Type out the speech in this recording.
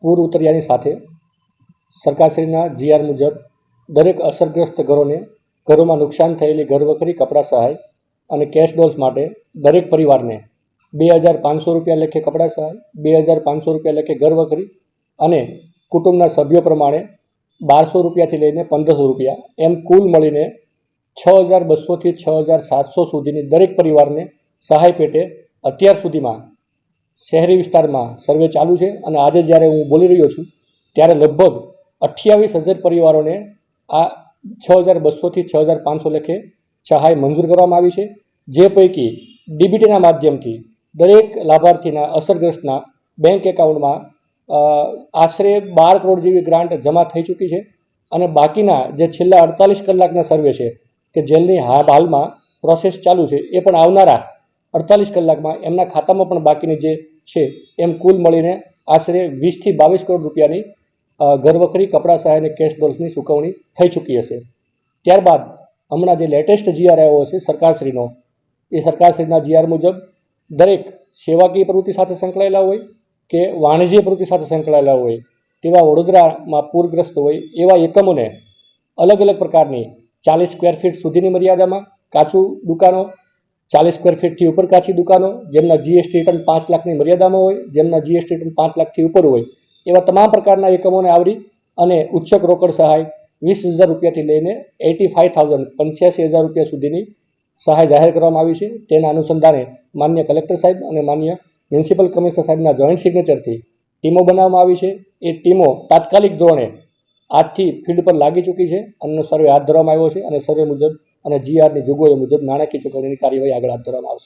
પૂર ઉતર્યાની સાથે સરકારશ્રીના GR મુજબ દરેક અસરગ્રસ્ત ઘરોમાં નુકસાન થયેલી ઘરવખરી કપડાં સહાય અને કેશ ડોલ્સ માટે દરેક પરિવારને 2500 રૂપિયા લેખે કપડાં સહાય, 2500 રૂપિયા લેખે ઘરવખરી અને કુટુંબના સભ્યો પ્રમાણે 1200 રૂપિયાથી લઈને 1500 રૂપિયા એમ કુલ મળીને 6200 થી 6700 સુધીની દરેક પરિવારને સહાય પેટે અત્યાર સુધીમાં શહેરી વિસ્તારમાં સર્વે ચાલુ છે અને આજે જ્યારે હું બોલી રહ્યો છું ત્યારે લગભગ 28,000 પરિવારોને આ 6200 થી 6500 લેખે સહાય મંજૂર કરવામાં આવી છે, જે પૈકી ડીબીટીના માધ્યમથી દરેક લાભાર્થીના અસરગ્રસ્તના બેંક એકાઉન્ટમાં આશરે 12 કરોડ જેવી ગ્રાન્ટ જમા થઈ ચૂકી છે અને બાકીના જે છેલ્લા 48 કલાકના સર્વે છે કે જેલની હાલમાં પ્રોસેસ ચાલુ છે એ પણ આવનારા 48 કલાકમાં એમના ખાતામાં પણ બાકીની જે છે એમ કુલ મળીને આશરે 20 થી 22 કરોડ રૂપિયાની ઘરવખરી કપડાં સહાય અને કેશ ડોલ્સની ચૂકવણી થઈ ચૂકી હશે. ત્યારબાદ હમણાં જે લેટેસ્ટ GR આવ્યો છે સરકારશ્રીનો, એ સરકારશ્રીના GR મુજબ દરેક સેવાકીય પ્રવૃત્તિ સાથે સંકળાયેલા હોય કે વાણિજ્ય પ્રવૃત્તિ સાથે સંકળાયેલા હોય તેવા વડોદરામાં પૂરગ્રસ્ત હોય એવા એકમોને અલગ અલગ પ્રકારની 40 સ્ક્વેર ફીટ સુધીની મર્યાદામાં કાચું દુકાનો, 40 સ્ક્વેર ફીટથી ઉપર કાચી દુકાનો, જેમના GST રિટર્ન 5 લાખની મર્યાદામાં હોય, જેમના GST રિટર્ન 5 લાખથી ઉપર હોય એવા તમામ પ્રકારના એકમોને આવરી અને ઉચ્ચક રોકડ સહાય 20,000 રૂપિયાથી લઈને 85,000 રૂપિયા સુધીની સહાય જાહેર કરવામાં આવી છે. તેના અનુસંધાને માન્ય કલેક્ટર સાહેબ અને માન્ય મ્યુનિસિપલ કમિશનર સાહેબના જોઈન્ટ સિગ્નેચરથી ટીમો બનાવવામાં આવી છે. એ ટીમો તાત્કાલિક ધોરણે આજથી ફિલ્ડ પર લાગી ચૂકી છે અને સર્વે હાથ ધરવામાં આવ્યો છે અને સર્વે મુજબ અને GRની જોગવાઈઓ મુજબ નાણાકીય ચૂકવણીની કાર્યવાહી આગળ હાથ ધરવામાં આવશે.